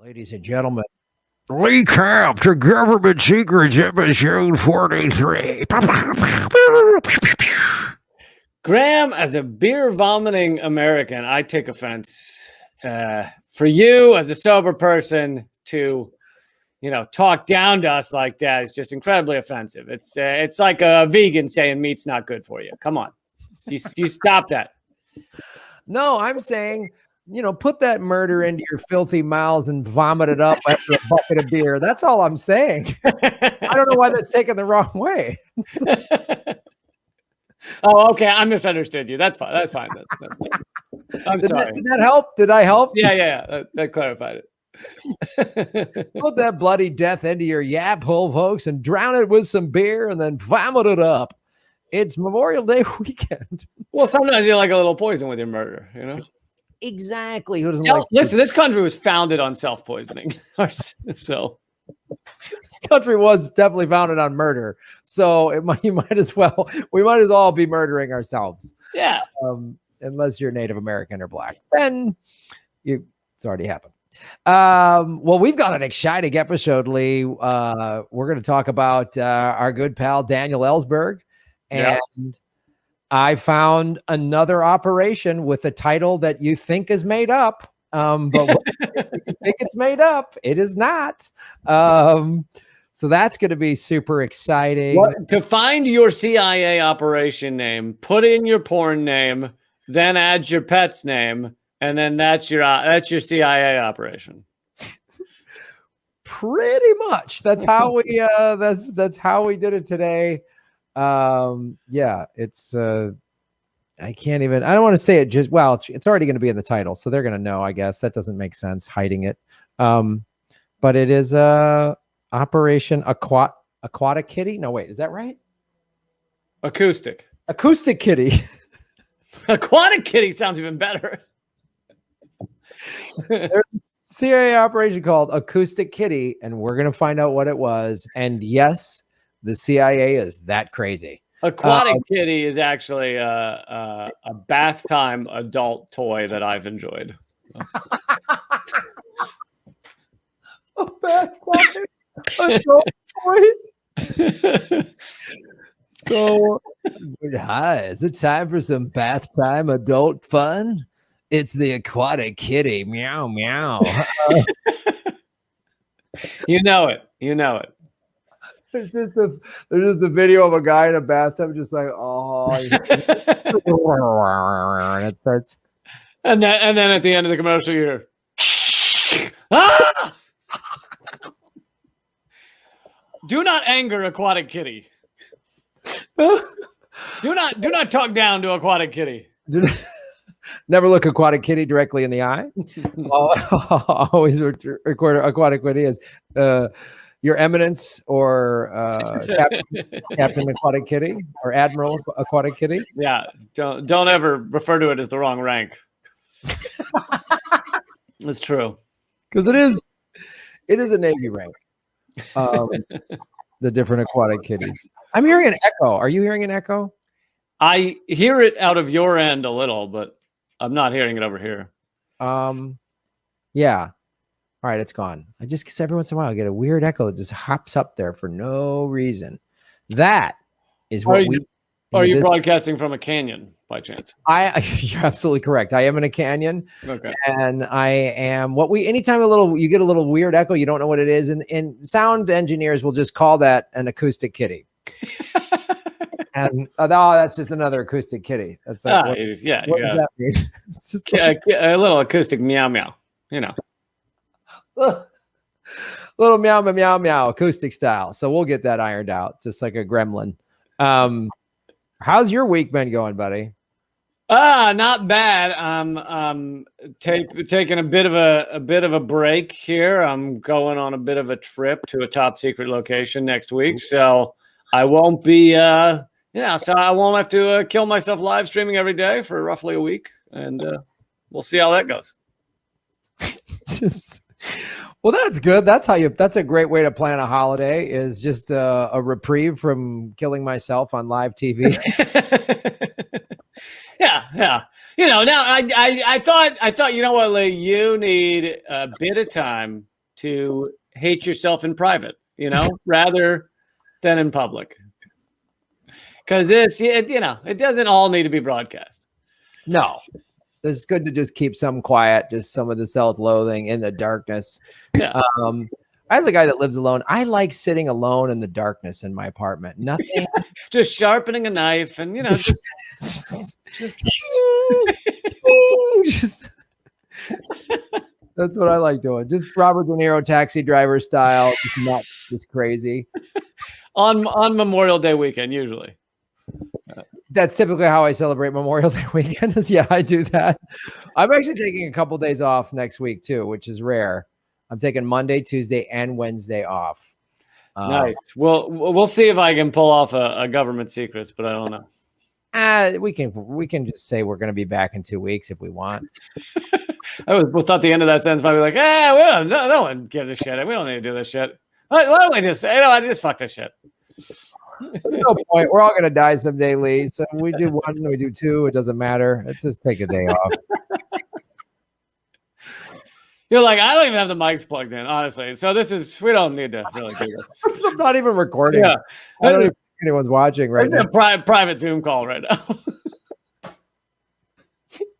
Ladies and gentlemen, recap to Government Secrets episode 43. Graham, as a beer vomiting American, I take offense. For you, as a sober person, to talk down to us like that is just incredibly offensive. It's like a vegan saying meat's not good for you. Come on, you stop that. No, I'm saying, put that murder into your filthy mouths and vomit it up after a bucket of beer. That's all I'm saying. I don't know why that's taken the wrong way. Oh, okay. I misunderstood you. That's fine. That's fine. I'm sorry. Did that help? Did I help? Yeah. That clarified it. Put that bloody death into your yap hole, folks, and drown it with some beer and then vomit it up. It's Memorial Day weekend. Well, sometimes you like a little poison with your murder, Exactly. Who doesn't like? Listen, this country was founded on self-poisoning. So this country was definitely founded on murder. So we might as all be murdering ourselves. Yeah. Unless you're Native American or Black, then it's already happened. Well, we've got an exciting episode, Lee. We're going to talk about our good pal Daniel Ellsberg, and I found another operation with a title that you think is made up. But you think it's made up, it is not. So that's going to be super exciting. To find your CIA operation name, put in your porn name, then add your pet's name, and then that's your CIA operation. Pretty much. That's how we that's how we did it today. It's I don't want to say it it's already going to be in the title, so they're going to know, I guess. That doesn't make sense hiding it. But it is Operation Aquatic Kitty. No, wait, is that right? Acoustic Kitty. Aquatic Kitty sounds even better. There's a CIA operation called Acoustic Kitty, and we're going to find out what it was. And yes, the CIA is that crazy. Aquatic Kitty is actually a bath time adult toy that I've enjoyed. A bath time adult toy? So, hi, is it time for some bath time adult fun? It's the Aquatic Kitty. Meow, meow. You know it. There's just a video of a guy in a bathtub, just like, oh, and it starts. And then at the end of the commercial, you hear, ah! Do not anger Aquatic Kitty. Do not talk down to Aquatic Kitty. Never look Aquatic Kitty directly in the eye. Always record Aquatic Kitty as Your Eminence or Captain Aquatic Kitty or Admiral Aquatic Kitty. Yeah, don't ever refer to it as the wrong rank. It's true, because it is a Navy rank. The different Aquatic Kitties. I'm hearing an echo. Are you hearing an echo? I hear it out of your end a little, but I'm not hearing it over here. Yeah. All right, it's gone. Because every once in a while I get a weird echo that just hops up there for no reason. That is what Are you broadcasting from a canyon by chance? You're absolutely correct. I am in a canyon. Okay. And I am anytime you get a little weird echo, you don't know what it is. And sound engineers will just call that an acoustic kitty. And that's just another acoustic kitty. That's like, what does that mean? It's just a little acoustic meow meow, little meow meow meow acoustic style. So we'll get that ironed out, just like a gremlin. How's your week been going, buddy? Not bad. I'm taking a bit of a break here. I'm going on a bit of a trip to a top secret location next week, so I won't be so I won't have to kill myself live streaming every day for roughly a week, and we'll see how that goes. Well, that's good. That's a great way to plan a holiday, is just a reprieve from killing myself on live TV. Yeah. Now I thought, you know what, Lee, you need a bit of time to hate yourself in private, rather than in public. Because it doesn't all need to be broadcast. No, it's good to just keep some quiet, just some of the self-loathing in the darkness. Yeah. As a guy that lives alone, I like sitting alone in the darkness in my apartment. Nothing. Just sharpening a knife and, just that's what I like doing. Just Robert De Niro Taxi Driver style, just crazy. On Memorial Day weekend, usually. That's typically how I celebrate Memorial Day weekend. I do that. I'm actually taking a couple days off next week too, which is rare. I'm taking Monday, Tuesday, and Wednesday off. Nice. Well, we'll see if I can pull off a government secrets, but I don't know. We can just say we're going to be back in 2 weeks if we want. I thought the end of that sentence might be like, no one gives a shit. We don't need to do this shit. Why don't we just say, I just fuck this shit. There's no point. We're all going to die someday, Lee. So we do one, we do two. It doesn't matter. Let's just take a day off. You're like, I don't even have the mics plugged in, honestly. So we don't need to really do this. I'm not even recording. Yeah. I don't even think anyone's watching right now. A private Zoom call right now.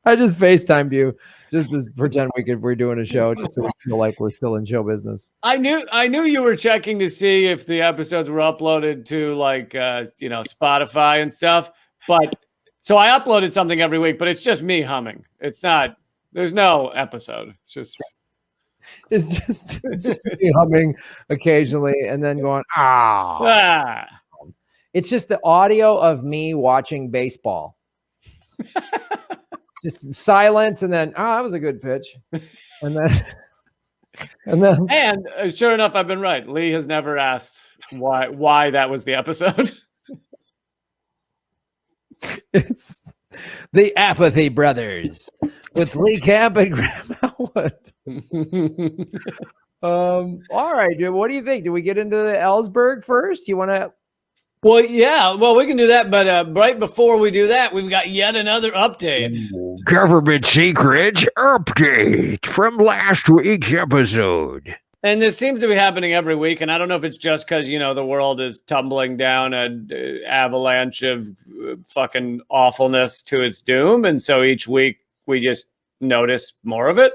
I just FaceTimed you just to pretend we're doing a show just so we feel like we're still in show business. I knew you were checking to see if the episodes were uploaded to Spotify and stuff. But so I uploaded something every week, but it's just me humming. There's no episode. It's just me humming occasionally and then going, It's just the audio of me watching baseball. Just silence and then, that was a good pitch. And sure enough, I've been right. Lee has never asked why that was the episode. It's the Apathy Brothers with Lee Camp and Graham Elwood. All right, dude. What do you think? Do we get into the Ellsberg first? You want to? Well, yeah. Well, we can do that, but right before we do that, we've got yet another update. Government secrets update from last week's episode. And this seems to be happening every week, and I don't know if it's just because, the world is tumbling down an avalanche of fucking awfulness to its doom, and so each week we just notice more of it.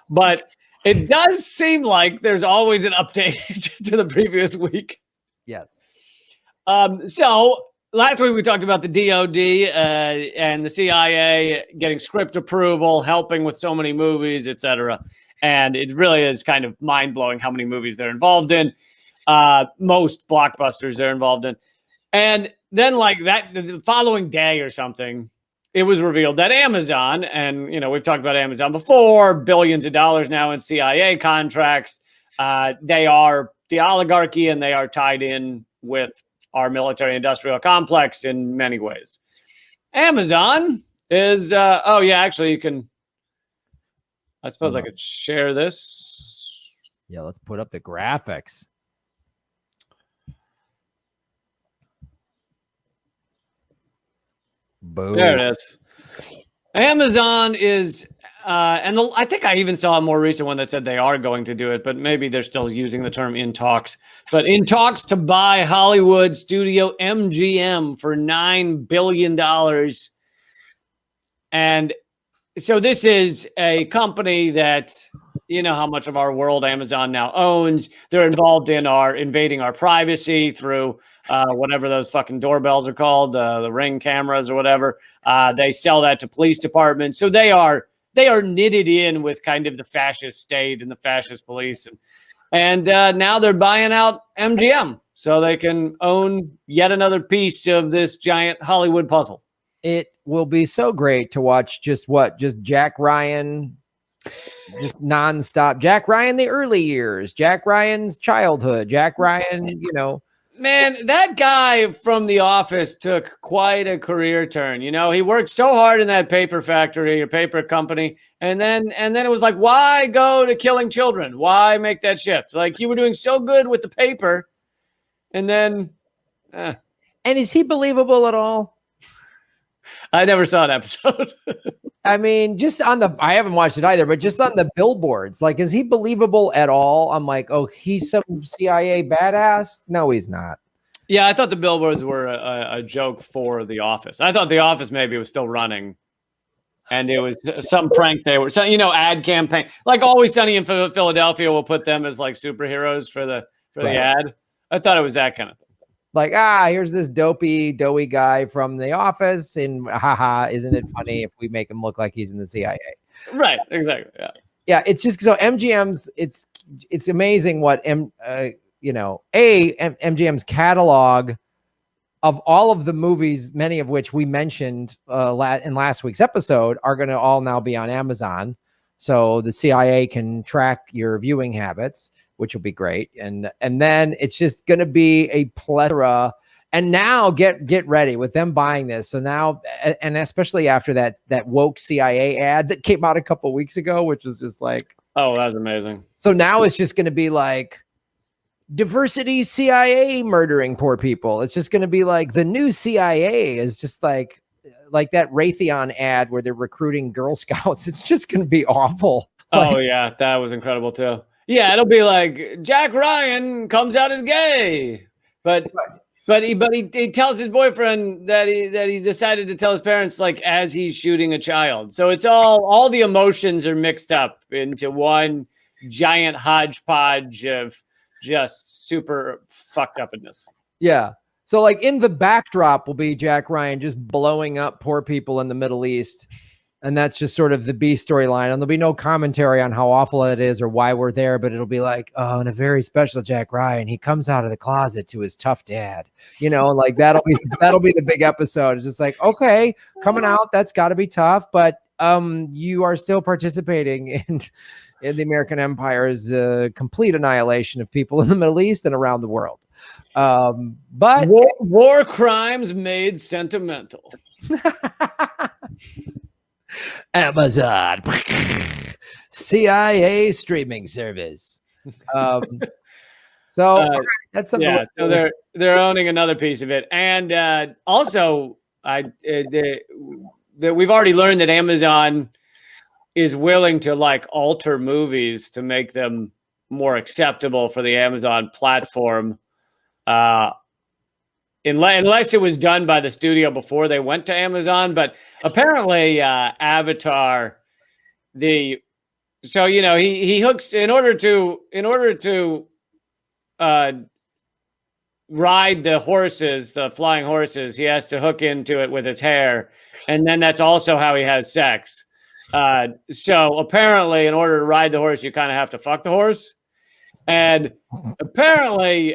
But it does seem like there's always an update to the previous week. Yes. So last week we talked about the DOD and the CIA getting script approval, helping with so many movies, etc. And it really is kind of mind-blowing how many movies they're involved in. Most blockbusters they're involved in. And then the following day or something, it was revealed that Amazon, and we've talked about Amazon before, billions of dollars now in CIA contracts. They are the oligarchy and they are tied in with our military industrial complex in many ways. Amazon is, actually you can, I suppose I could share this. Yeah, let's put up the graphics. Boom. There it is. Amazon is, I think I even saw a more recent one that said they are going to do it, but maybe they're still using the term in talks. But in talks to buy Hollywood studio MGM for $9 billion. And so this is a company that, how much of our world Amazon now owns. They're involved in invading our privacy through whatever those fucking doorbells are called, the Ring cameras or whatever. They sell that to police departments. So they are knitted in with kind of the fascist state and the fascist police. And now they're buying out MGM so they can own yet another piece of this giant Hollywood puzzle. It will be so great to watch just Jack Ryan, just nonstop. Jack Ryan, the early years, Jack Ryan's childhood, Jack Ryan, Man, that guy from The Office took quite a career turn. He worked so hard in that paper factory or paper company. And then it was like, why go to killing children? Why make that shift? Like, you were doing so good with the paper. And then. And is he believable at all? I never saw an episode. I mean, just on the, I haven't watched it either, but just on the billboards, like, is he believable at all? I'm like, oh, he's some CIA badass. No, he's not. Yeah, I thought the billboards were a joke for The Office. I thought The Office maybe was still running, and it was some prank they were, so, ad campaign, like Always Sunny in Philadelphia will put them as like superheroes for the ad. I thought it was that kind of thing. Like, here's this doughy guy from The Office, and haha, isn't it funny if we make him look like he's in the CIA? Right, exactly. Yeah, yeah. It's just so MGM's. It's amazing what MGM's catalog of all of the movies, many of which we mentioned in last week's episode, are going to all now be on Amazon. So the CIA can track your viewing habits, which will be great. And then it's just going to be a plethora. And now get ready with them buying this. So now, and especially after that woke CIA ad that came out a couple of weeks ago, which was just like, oh, that was amazing. So now it's just going to be like diversity CIA murdering poor people. It's just going to be like the new CIA is just like that Raytheon ad where they're recruiting Girl Scouts. It's just going to be awful. Oh yeah, that was incredible too. Yeah, it'll be like Jack Ryan comes out as gay, but he tells his boyfriend that he's decided to tell his parents like as he's shooting a child. So it's all the emotions are mixed up into one giant hodgepodge of just super fucked upness. Yeah. So like in the backdrop will be Jack Ryan just blowing up poor people in the Middle East. And that's just sort of the B storyline. And there'll be no commentary on how awful it is or why we're there, but it'll be like, oh, and a very special Jack Ryan. He comes out of the closet to his tough dad, like that'll be the big episode. It's just like, okay, coming out, that's gotta be tough, but you are still participating in the American Empire's complete annihilation of people in the Middle East and around the world. But war crimes made sentimental. Amazon CIA streaming service. So that's something. Yeah, so they're owning another piece of it, and also that we've already learned that Amazon is willing to like alter movies to make them more acceptable for the Amazon platform. Unless it was done by the studio before they went to Amazon, but apparently Avatar, he hooks in order to ride the horses, the flying horses, he has to hook into it with his hair, and then that's also how he has sex. So apparently, in order to ride the horse, you kind of have to fuck the horse. And apparently,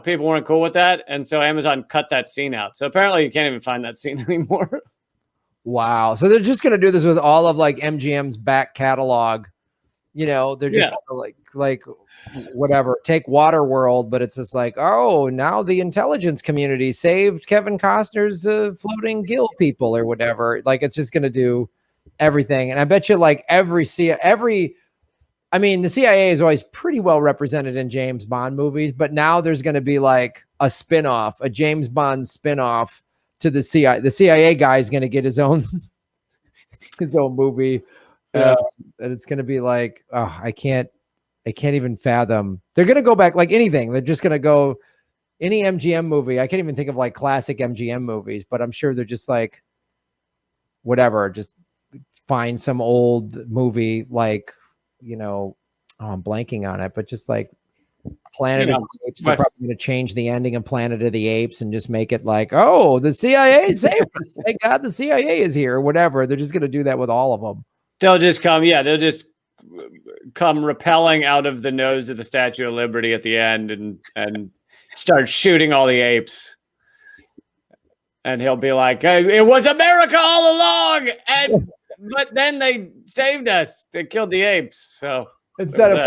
people weren't cool with that. And so Amazon cut that scene out. So apparently you can't even find that scene anymore. Wow. So they're just going to do this with all of like MGM's back catalog. They're just like whatever, take Waterworld, but it's just like, oh, now the intelligence community saved Kevin Costner's floating gill people or whatever. Like, it's just going to do everything. And I bet you like the CIA is always pretty well represented in James Bond movies, but now there's going to be like a spinoff, a James Bond spinoff to the CIA. The CIA guy is going to get his own movie, and it's going to be like, oh, I can't even fathom. They're going to go back like anything. They're just going to go any MGM movie. I can't even think of like classic MGM movies, but I'm sure they're just like whatever. Just find some old movie like. I'm blanking on it, but just like Planet of the Apes, they're probably going to change the ending of Planet of the Apes and just make it like, oh, the CIA saved us. Thank God the CIA is here or whatever. They're just going to do that with all of them. They'll just come rappelling out of the nose of the Statue of Liberty at the end and start shooting all the apes. And he'll be like, hey, it was America all along. But then they saved us. They killed the apes. So instead of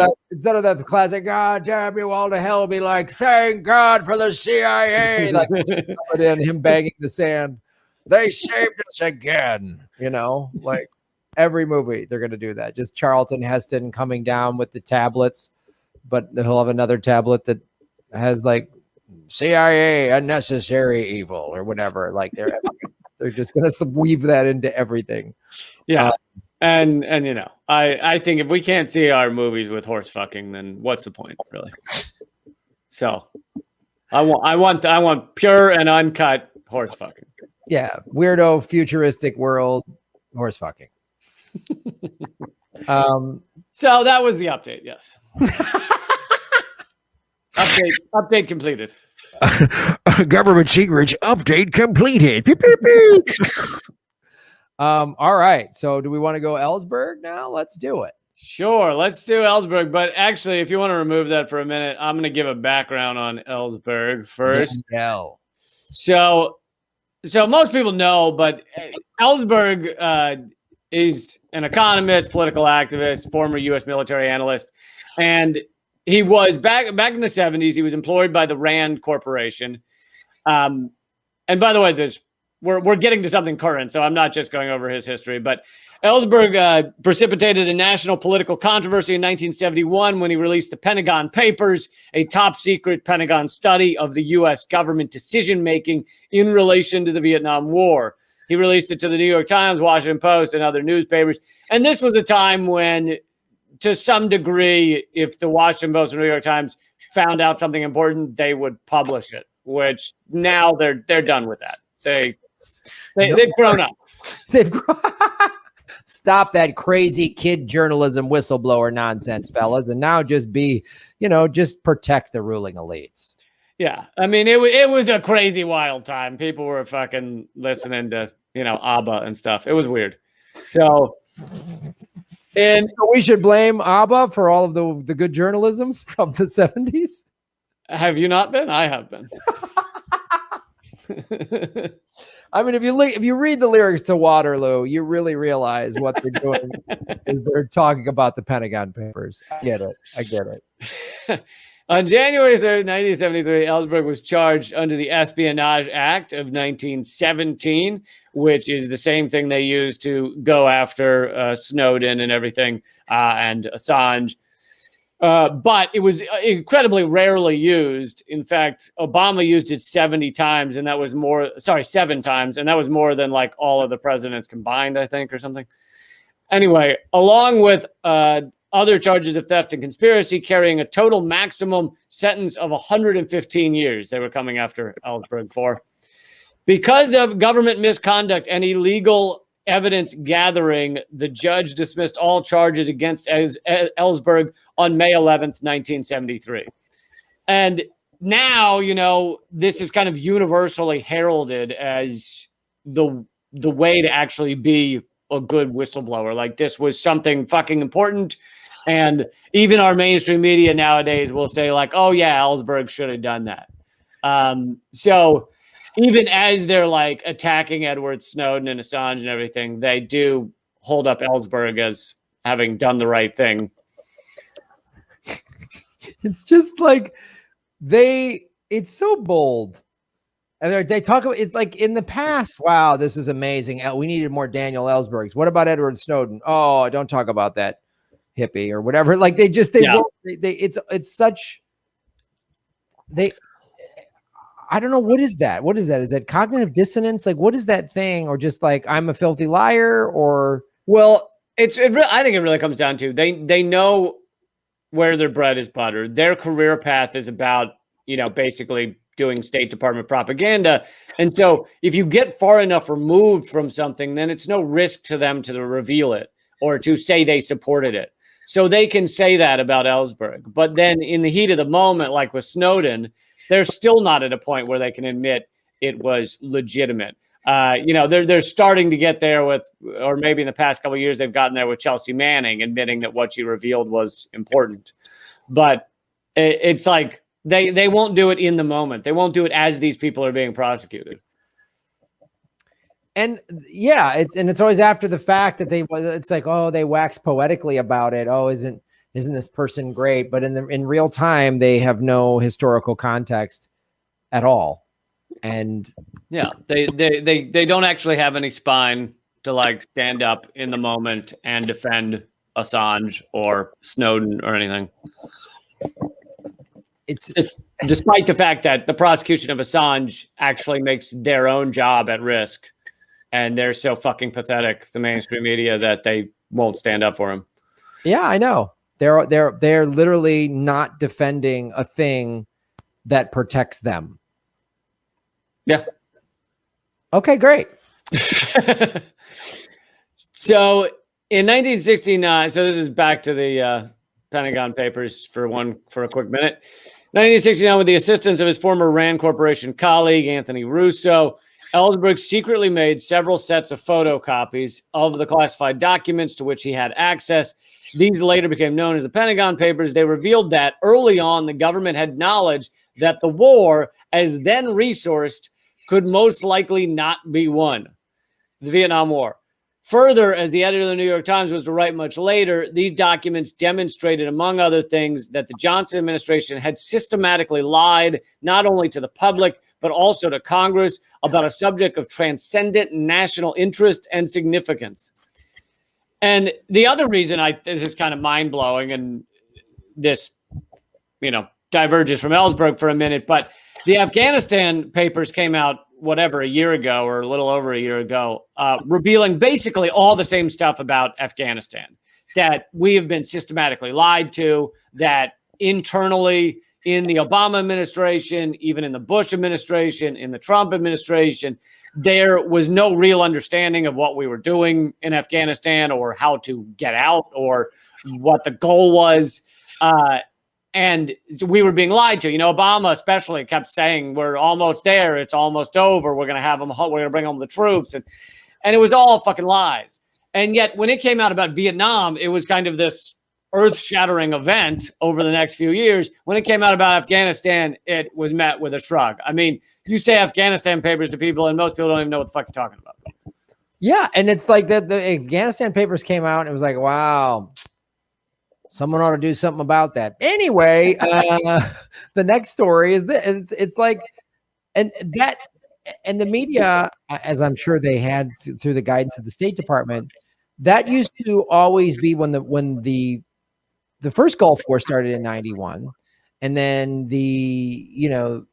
that, the classic, God damn you all to hell, be like, thank God for the CIA. Like him banging the sand. They saved us again. Like every movie they're gonna do that. Just Charlton Heston coming down with the tablets, but he'll have another tablet that has like CIA unnecessary evil or whatever. Like They're just going to weave that into everything. Yeah. And I think if we can't see our movies with horse fucking, then what's the point, really? So I want pure and uncut horse fucking. Yeah, weirdo futuristic world horse fucking. So that was the update. Yes. Update completed. Government secrets update completed. Beep, beep, beep. All right. So do we want to go Ellsberg now? Let's do it. Sure. Let's do Ellsberg. But actually, if you want to remove that for a minute, I'm going to give a background on Ellsberg first. So most people know, but Ellsberg is an economist, political activist, former U.S. military analyst, and he was back in the 70s. He was employed by the Rand Corporation. And by the way, we're getting to something current, so I'm not just going over his history. But Ellsberg precipitated a national political controversy in 1971 when he released the Pentagon Papers, a top-secret Pentagon study of the U.S. government decision-making in relation to the Vietnam War. He released it to the New York Times, Washington Post, and other newspapers. And this was a time when, to some degree, if the Washington Post and New York Times found out something important, they would publish it, which now they're done with that. They've grown up. Stop that crazy kid journalism whistleblower nonsense, fellas, and now just just protect the ruling elites. Yeah, I mean, it was a crazy wild time. People were fucking listening to ABBA and stuff. It was weird. So we should blame ABBA for all of the good journalism from the 70s. Have you not been? I have been. I mean, if you read the lyrics to Waterloo, you really realize what they're doing is they're talking about the Pentagon Papers. I get it. On January 3rd, 1973, Ellsberg was charged under the Espionage Act of 1917, which is the same thing they used to go after Snowden and everything, and Assange. But it was incredibly rarely used. In fact, Obama used it 7 times, and that was more than like all of the presidents combined, I think, or something. Anyway, along with other charges of theft and conspiracy, carrying a total maximum sentence of 115 years they were coming after Ellsberg for. Because of government misconduct and illegal evidence gathering, the judge dismissed all charges against Ellsberg on May 11th, 1973. And now, this is kind of universally heralded as the way to actually be a good whistleblower. Like, this was something fucking important. And even our mainstream media nowadays will say like, oh yeah, Ellsberg should have done that. So even as they're like attacking Edward Snowden and Assange and everything, they do hold up Ellsberg as having done the right thing. It's just like it's so bold. And they talk about, it's like in the past, wow, this is amazing. We needed more Daniel Ellsbergs. What about Edward Snowden? Oh, don't talk about that hippie or whatever. Like I don't know. What is that? Is that cognitive dissonance? Like, what is that thing? Or just like, I'm a filthy liar? Or, well, I think it really comes down to, they know where their bread is buttered. Their career path is about, basically doing State Department propaganda. And so if you get far enough removed from something, then it's no risk to them to reveal it or to say they supported it. So they can say that about Ellsberg. But then in the heat of the moment, like with Snowden, they're still not at a point where they can admit it was legitimate. They're starting to get there with, or maybe in the past couple of years, they've gotten there with Chelsea Manning, admitting that what she revealed was important. But it's like they won't do it in the moment. They won't do it as these people are being prosecuted. And yeah, it's always after the fact that it's like, oh, they wax poetically about it. Oh, isn't this person great? But in real time, they have no historical context at all. And yeah, they don't actually have any spine to like stand up in the moment and defend Assange or Snowden or anything. It's despite the fact that the prosecution of Assange actually makes their own job at risk. and they're so fucking pathetic, the mainstream media, that they won't stand up for him. Yeah, I know. They're literally not defending a thing that protects them. Yeah. Okay, great. So in 1969, so this is back to the Pentagon Papers for a quick minute. 1969, with the assistance of his former RAND Corporation colleague, Anthony Russo, Ellsberg secretly made several sets of photocopies of the classified documents to which he had access. These later became known as the Pentagon Papers. They revealed that early on, the government had knowledge that the war, as then resourced, could most likely not be won, the Vietnam War. Further, as the editor of the New York Times was to write much later, these documents demonstrated, among other things, that the Johnson administration had systematically lied not only to the public, but also to Congress about a subject of transcendent national interest and significance. And the other reason this is kind of mind-blowing, and this, diverges from Ellsberg for a minute, but the Afghanistan papers came out a year ago or a little over a year ago, revealing basically all the same stuff about Afghanistan, that we have been systematically lied to, that internally in the Obama administration, even in the Bush administration, in the Trump administration, there was no real understanding of what we were doing in Afghanistan or how to get out or what the goal was. And we were being lied to. Obama especially kept saying, we're almost there. It's almost over. We're going to have them. We're going to bring home the troops. And it was all fucking lies. And yet when it came out about Vietnam, it was kind of this earth-shattering event over the next few years. When it came out about Afghanistan, it was met with a shrug. I mean, you say Afghanistan papers to people, and most people don't even know what the fuck you're talking about. Yeah, and it's like the Afghanistan papers came out, and it was like, wow, someone ought to do something about that. Anyway, the next story is this. It's like, and the media, as I'm sure they had through the guidance of the State Department, that used to always be when the first Gulf War started in 91, and then the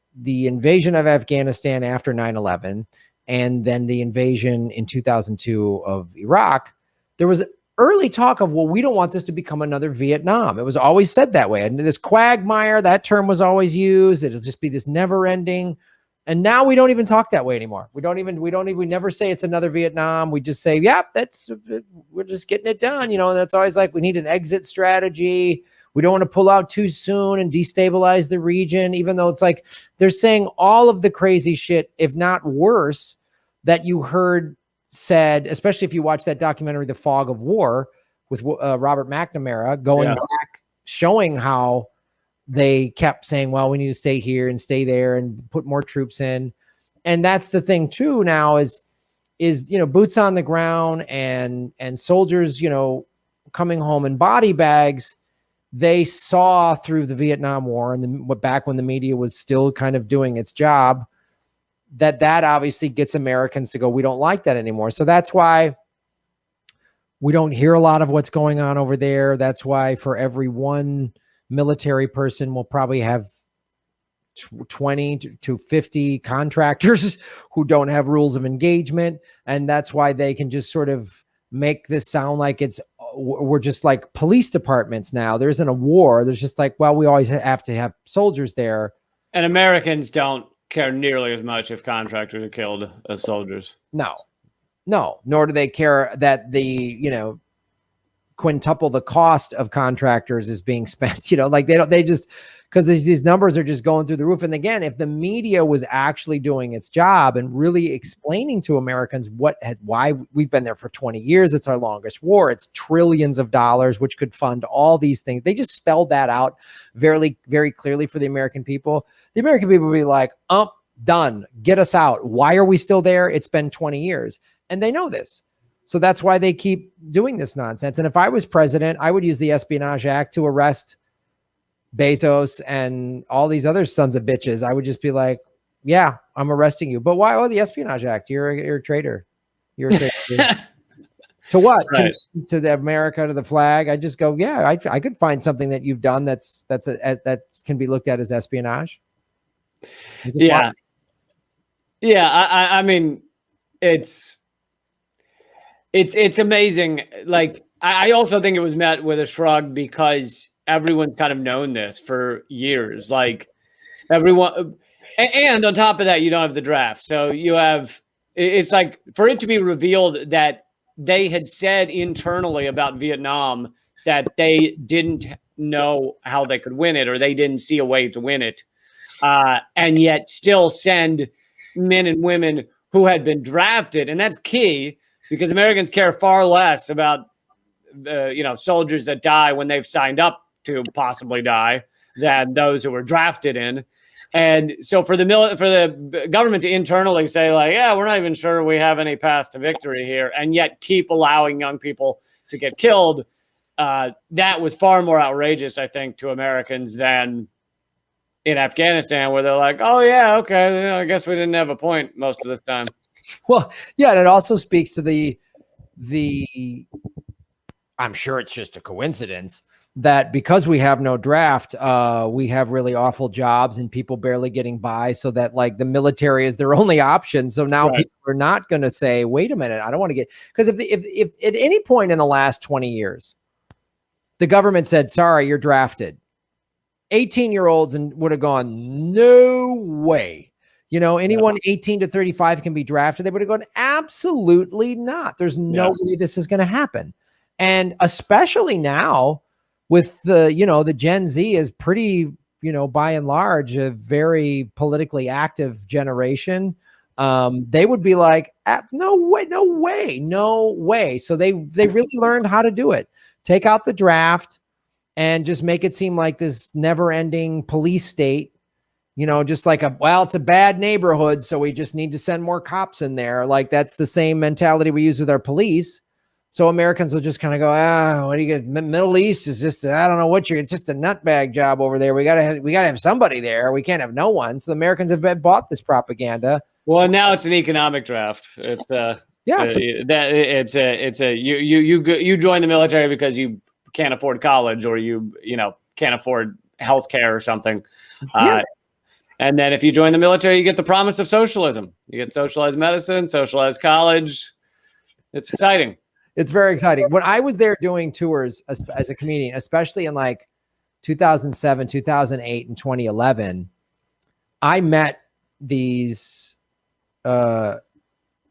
invasion of Afghanistan after 9/11, and then the invasion in 2002 of Iraq. There was early talk of, well, we don't want this to become another Vietnam. It was always said that way. And this quagmire, that term was always used. It'll just be this never ending. And now we don't even talk that way anymore. We never say it's another Vietnam. We just say, yeah, we're just getting it done. And that's always like, we need an exit strategy. We don't want to pull out too soon and destabilize the region, even though it's like they're saying all of the crazy shit, if not worse, that you heard said, especially if you watch that documentary, The Fog of War, with Robert McNamara, going back, showing how they kept saying, well, we need to stay here and stay there and put more troops in. And that's the thing too now is boots on the ground and soldiers, coming home in body bags. They saw through the Vietnam War and back when the media was still kind of doing its job, that obviously gets Americans to go, we don't like that anymore. So that's why we don't hear a lot of what's going on over there. That's why for every one military person, we'll probably have 20 to 50 contractors who don't have rules of engagement. And that's why they can just sort of make this sound like we're just like police departments now. There isn't a war. There's just like, well, we always have to have soldiers there. And Americans don't care nearly as much if contractors are killed as soldiers. No, nor do they care that the, quintuple the cost of contractors is being spent, like they just, because these numbers are just going through the roof. And again, if the media was actually doing its job and really explaining to Americans why we've been there for 20 years, it's our longest war, it's trillions of dollars, which could fund all these things. They just spelled that out very, very clearly for the American people. The American people would be like, done, get us out. Why are we still there? It's been 20 years. And they know this. So that's why they keep doing this nonsense. And if I was president, I would use the Espionage Act to arrest Bezos and all these other sons of bitches. I would just be like, yeah, I'm arresting you. But why? Oh, the Espionage Act. You're a traitor. You're a traitor. To what? Right. To the America, to the flag. I just go, yeah, I could find something that you've done that can be looked at as espionage. Yeah. Yeah. I mean, it's It's amazing. Like, I also think it was met with a shrug because everyone's kind of known this for years. Like, everyone, and on top of that, you don't have the draft. So you have, it's like for it to be revealed that they had said internally about Vietnam that they didn't know how they could win it, or they didn't see a way to win it. And yet still send men and women who had been drafted. And that's key because Americans care far less about soldiers that die when they've signed up to possibly die than those who were drafted in. And so for the government to internally say, like, yeah, we're not even sure we have any path to victory here, and yet keep allowing young people to get killed, that was far more outrageous, I think, to Americans than in Afghanistan, where they're like, oh, yeah, okay, I guess we didn't have a point most of this time. Well, yeah, and it also speaks to the I'm sure it's just a coincidence that because we have no draft, we have really awful jobs and people barely getting by, so that like the military is their only option. So now people are not going to say, wait a minute, I don't want to get, because if at any point in the last 20 years, the government said, sorry, you're drafted, 18-year-olds and would have gone, no way. Anyone 18 to 35 can be drafted. They would have gone, absolutely not. There's no way this is going to happen. And especially now with the Gen Z is pretty, by and large, a very politically active generation. They would be like, no way. So they really learned how to do it. Take out the draft and just make it seem like this never ending police state, just like it's a bad neighborhood, so we just need to send more cops in there. Like that's the same mentality we use with our police. So Americans will just kind of go, what do you get? Middle East is just, I don't know what it's just a nutbag job over there. We gotta have somebody there. We can't have no one. So the Americans have bought this propaganda. Well, now it's an economic draft. It's you join the military because you can't afford college, or you can't afford healthcare or something. And then if you join the military, you get the promise of socialism. You get socialized medicine, socialized college. It's exciting. It's very exciting. When I was there doing tours as a comedian, especially in like 2007, 2008, and 2011, I met these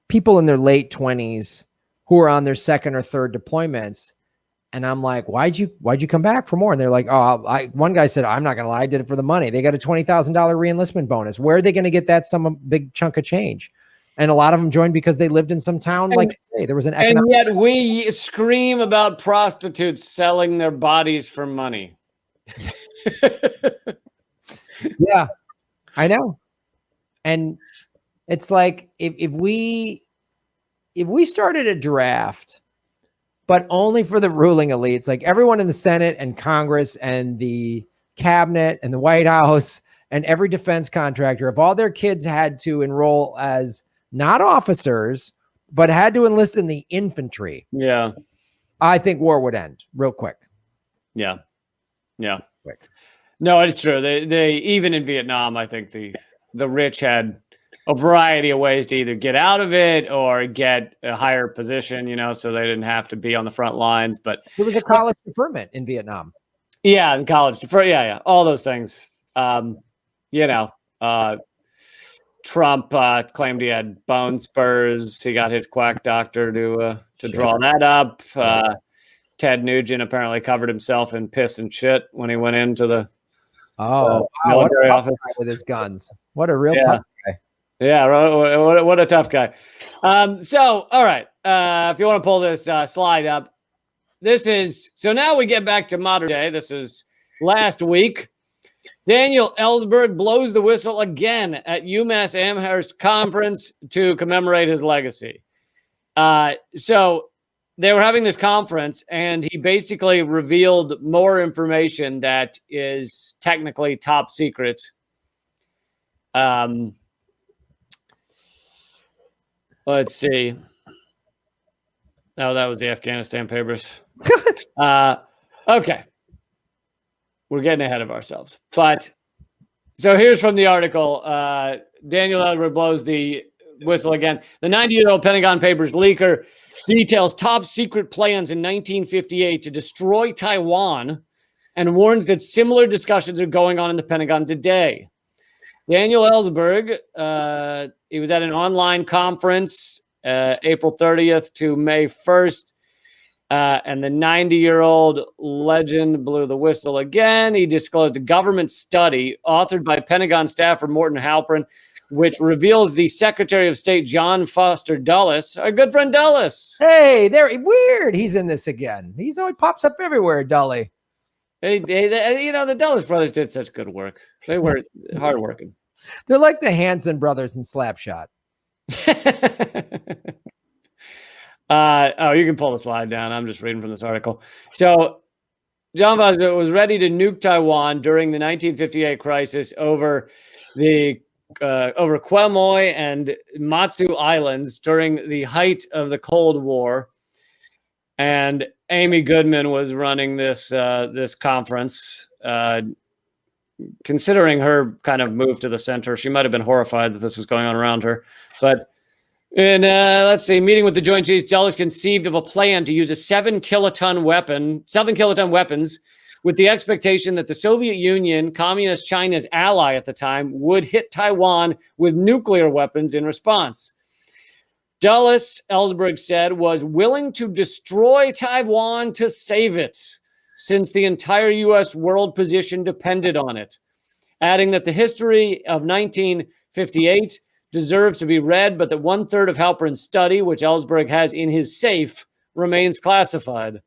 people in their late 20s who were on their second or third deployments. And I'm like, why'd you come back for more? And they're like, one guy said, I'm not going to lie, I did it for the money. They got a $20,000 reenlistment bonus. Where are they going to get that big chunk of change? And a lot of them joined because they lived in some town, like you say, there was an economic. And yet we scream about prostitutes selling their bodies for money. Yeah, I know. And it's like, if we started a draft, but only for the ruling elites, like everyone in the Senate and Congress and the cabinet and the White House and every defense contractor, if all their kids had to enroll as not officers, but had to enlist in the infantry. Yeah. I think war would end real quick. Yeah. Yeah. Quick. No, it's true. They even in Vietnam, I think the rich had a variety of ways to either get out of it or get a higher position, so they didn't have to be on the front lines. But there was a college deferment in Vietnam. Yeah, in college deferment. Yeah. All those things. Trump claimed he had bone spurs. He got his quack doctor to draw that up. Ted Nugent apparently covered himself in piss and shit when he went into the military office with his guns. What a real tough guy. Yeah, what a tough guy. So, all right, if you want to pull this slide up, so now we get back to modern day. This is last week. Daniel Ellsberg blows the whistle again at UMass Amherst conference to commemorate his legacy. So they were having this conference, and he basically revealed more information that is technically top secret. Let's see. Oh, that was the Afghanistan Papers. Okay. We're getting ahead of ourselves. But so here's from the article. Daniel Ellsberg blows the whistle again. The 90-year-old Pentagon Papers leaker details top secret plans in 1958 to destroy Taiwan and warns that similar discussions are going on in the Pentagon today. Daniel Ellsberg, he was at an online conference April 30th to May 1st. And the 90-year-old legend blew the whistle again. He disclosed a government study authored by Pentagon staffer Morton Halperin, which reveals the Secretary of State John Foster Dulles, our good friend Dulles. Hey, there, weird. He's in this again. He's always pops up everywhere, Dully. Hey, the Dulles brothers did such good work. They were hardworking. They're like the Hanson brothers in Slapshot. You can pull the slide down. I'm just reading from this article. So John Foster was ready to nuke Taiwan during the 1958 crisis over Quemoy and Matsu Islands during the height of the Cold War. And Amy Goodman was running this conference. Considering her kind of move to the center, she might have been horrified that this was going on around her. But in, meeting with the Joint Chiefs, Dulles conceived of a plan to use a 7 kiloton weapons with the expectation that the Soviet Union, Communist China's ally at the time, would hit Taiwan with nuclear weapons in response. Dulles, Ellsberg said, was willing to destroy Taiwan to save it, since the entire U.S. world position depended on it, adding that the history of 1958 deserves to be read, but that 1/3 of Halperin's study, which Ellsberg has in his safe, remains classified.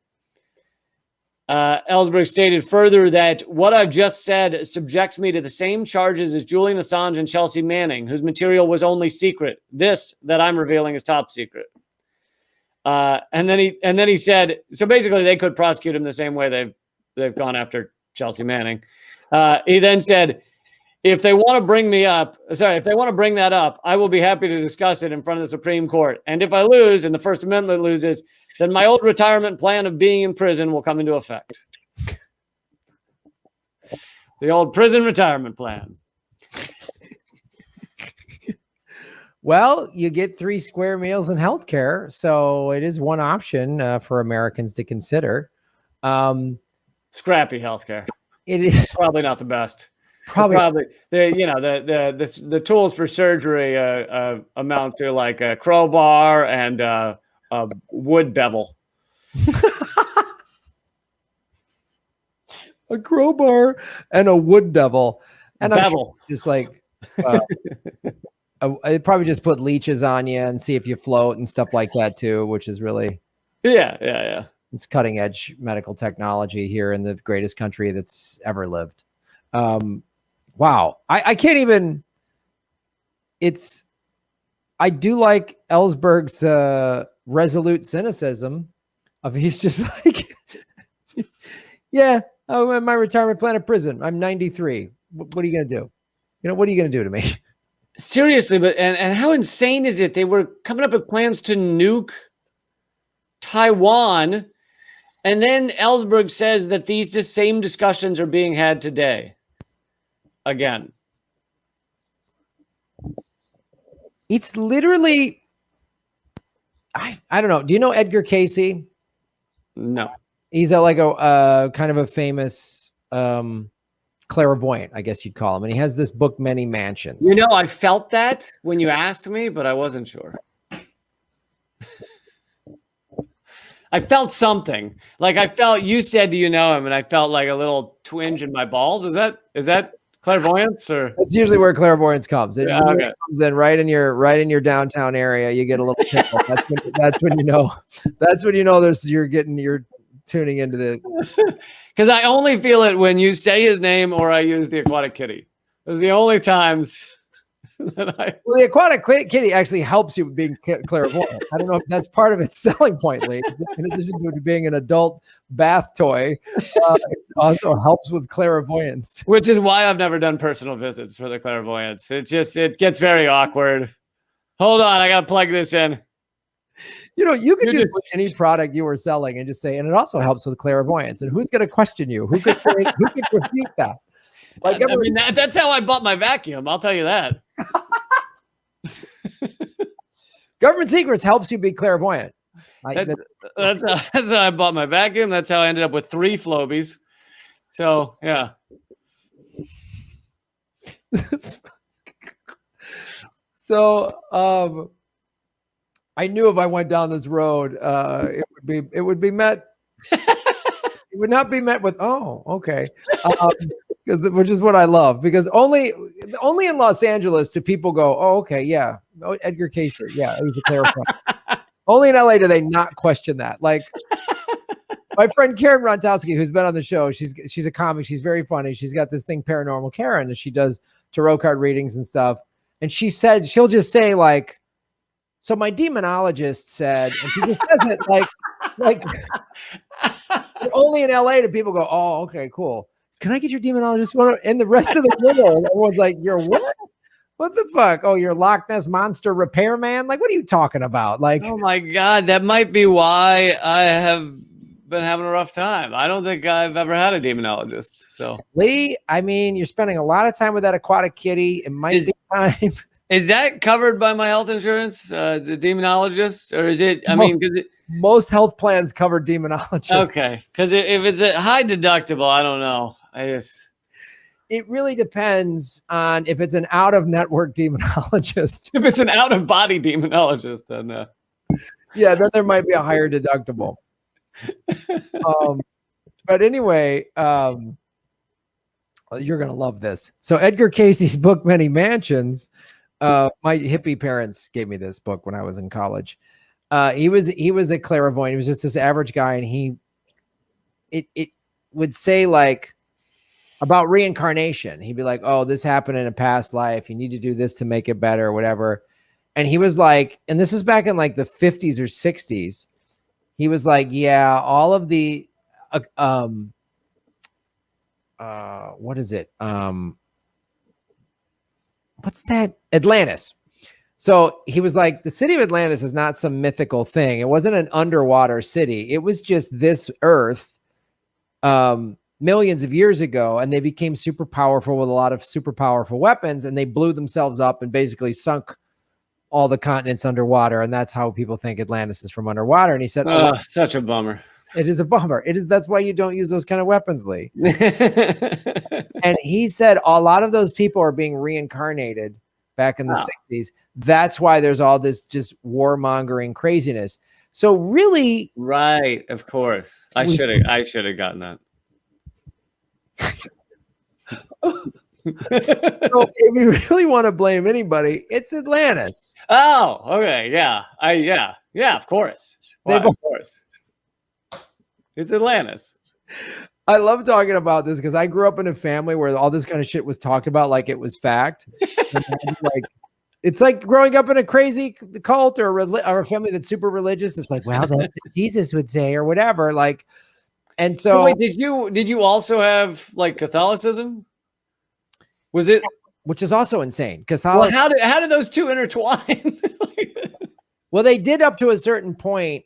Ellsberg stated further that what I've just said subjects me to the same charges as Julian Assange and Chelsea Manning, whose material was only secret. This that I'm revealing is top secret. And then he said, so basically they could prosecute him the same way they've gone after Chelsea Manning. He then said, if they want to bring that up, I will be happy to discuss it in front of the Supreme Court. And if I lose and the First Amendment loses, then my old retirement plan of being in prison will come into effect. The old prison retirement plan. Well, you get 3 square meals and healthcare, so it is one option for Americans to consider. Scrappy healthcare. It is probably not the best. Probably the tools for surgery amount to like a crowbar and a wood bevel. A crowbar and a wood devil, and I'm sure just like I'd probably just put leeches on you and see if you float and stuff like that too, which is really it's cutting edge medical technology here in the greatest country that's ever lived. Wow, I can't even. I do like Ellsberg's resolute cynicism of he's just like, yeah, I'm in my retirement plan of prison. I'm 93. What are you going to do? What are you going to do to me? Seriously, but and how insane is it? They were coming up with plans to nuke Taiwan, and then Ellsberg says that these same discussions are being had today. Again. It's literally, I don't know. Do you know Edgar Cayce? No. He's a kind of a famous clairvoyant, I guess you'd call him. And he has this book, Many Mansions. I felt that when you asked me, but I wasn't sure. I felt something. Like I felt, you said, do you know him? And I felt like a little twinge in my balls. Is that clairvoyance, or? That's usually where clairvoyance comes. It comes in right in your downtown area. You get a little tickle. That's when you know. That's when you know you're tuning into the. Because I only feel it when you say his name or I use the aquatic kitty. Those are the only times that Well, the aquatic kitty actually helps you with being clairvoyant. I don't know if that's part of its selling point, Lee. In addition to being an adult bath toy, it also helps with clairvoyance. Which is why I've never done personal visits for the clairvoyance. It gets very awkward. Hold on, I got to plug this in. You could do any product you were selling and just say, and it also helps with clairvoyance. And who's going to question you? Who could refute that? Like, that's how I bought my vacuum. I'll tell you that. Government secrets helps you be clairvoyant. That's how I bought my vacuum. That's how I ended up with 3 Flobies. So yeah. So I knew if I went down this road, it would be met. It would not be met with, oh, okay, which is what I love, because only in Los Angeles do people go, oh, okay, yeah, oh, Edgar Cayce, yeah, he's a clairvoyant. Only in LA do they not question that. Like my friend Karen Rontowski, who's been on the show, she's a comic, she's very funny. She's got this thing, Paranormal Karen, and she does tarot card readings and stuff. And she said she'll just say like, so my demonologist said, and she just says it like only in LA do people go, oh, okay, cool. Can I get your demonologist? And the rest of the world, everyone's like, you're what? What the fuck? Oh, you're Loch Ness monster repairman? Like, what are you talking about? Like, oh my God, that might be why I have been having a rough time. I don't think I've ever had a demonologist. So Lee, I mean, you're spending a lot of time with that aquatic kitty. It might be time. Is that covered by my health insurance, the demonologist, or is it? I mean, most health plans cover demonologists. Okay, because if it's a high deductible, I don't know. It really depends on if it's an out-of-network demonologist. If it's an out-of-body demonologist, then yeah, then there might be a higher deductible. But anyway, you're gonna love this. So Edgar Cayce's book, Many Mansions. My hippie parents gave me this book when I was in college. He was a clairvoyant. He was just this average guy, and it would say like about reincarnation. He'd be like, oh, this happened in a past life. You need to do this to make it better or whatever. And he was like, and this is back in like the 50s or 60s. He was like, yeah, all of the, what is it? What's that? Atlantis. So he was like, the city of Atlantis is not some mythical thing. It wasn't an underwater city. It was just this earth millions of years ago, and they became super powerful with a lot of super powerful weapons, and they blew themselves up and basically sunk all the continents underwater. And that's how people think Atlantis is from underwater. And he said, oh, such a bummer. It is a bummer. That's why you don't use those kind of weapons, Lee. And he said a lot of those people are being reincarnated back in the 60s. That's why there's all this just warmongering craziness. So really, right, of course. I should have gotten that. So if you really want to blame anybody, it's Atlantis. Oh, okay, yeah, of course. Of course, it's Atlantis. I love talking about this because I grew up in a family where all this kind of shit was talked about like it was fact. Like, it's like growing up in a crazy cult or a family that's super religious. It's like, well, that's what Jesus would say or whatever. Like, and so wait, did you also have like Catholicism? Was it? Which is also insane. Well, how did those two intertwine? Well, they did up to a certain point.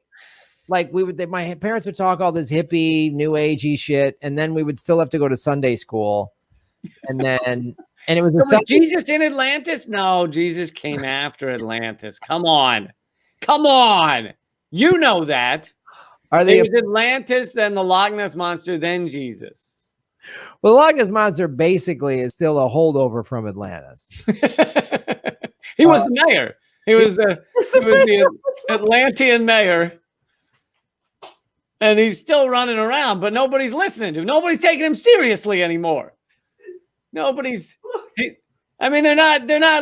Like my parents would talk all this hippie, new agey shit, and then we would still have to go to Sunday school, and it was was Jesus in Atlantis? No, Jesus came after Atlantis. Come on, you know that. Are they? It was Atlantis, then the Loch Ness monster, then Jesus. Well, the Loch Ness monster basically is still a holdover from Atlantis. He was the mayor. He was the Atlantean mayor. And he's still running around, but nobody's listening to him. Nobody's taking him seriously anymore. They're not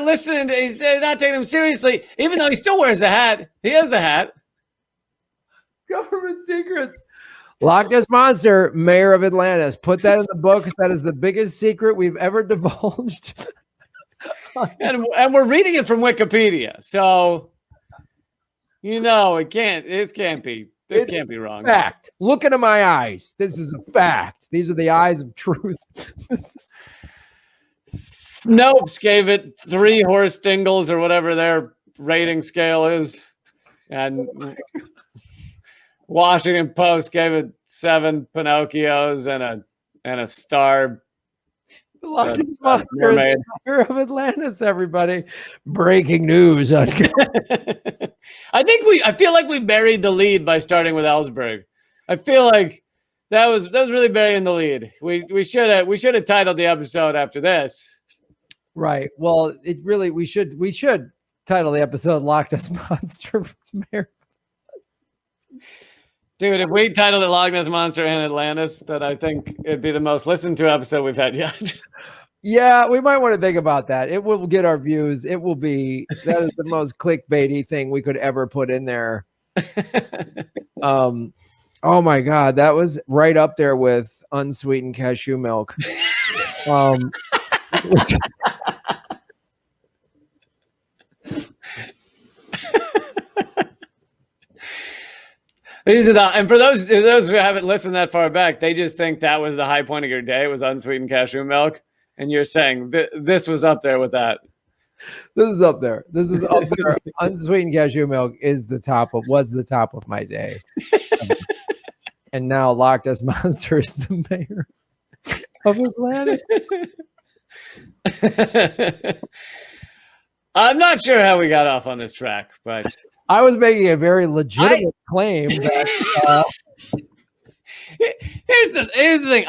listening to, they're not taking him seriously, even though he still wears the hat. He has the hat. Government secrets. Loch Ness monster, mayor of Atlantis. Put that in the books. That is the biggest secret we've ever divulged. and we're reading it from Wikipedia. So, it can't be. This can't be wrong. Fact. Look into my eyes. This is a fact. These are the eyes of truth. Snopes gave it 3 horse dingles or whatever their rating scale is. And Washington Post gave it 7 Pinocchios and a star The Loch Ness Monster is the mayor of Atlantis, everybody. Breaking news. I feel like we buried the lead by starting with Ellsberg. I feel like that was really burying the lead. We should have titled the episode after this. Right. Well, we should title the episode Loch Ness Monster Mayor. Dude, if we titled it Loch Ness Monster and Atlantis, then I think it'd be the most listened to episode we've had yet. Yeah, we might want to think about that. It will get our views. That is the most clickbaity thing we could ever put in there. Oh my God, that was right up there with unsweetened cashew milk. And for those who haven't listened that far back, they just think that was the high point of your day. It was unsweetened cashew milk, and you're saying this was up there with that. This is up there. This is up there. Unsweetened cashew milk was the top of my day. And now Loch Ness Monster is the mayor of Atlantis. I'm not sure how we got off on this track, but I was making a very legitimate claim that here's the thing.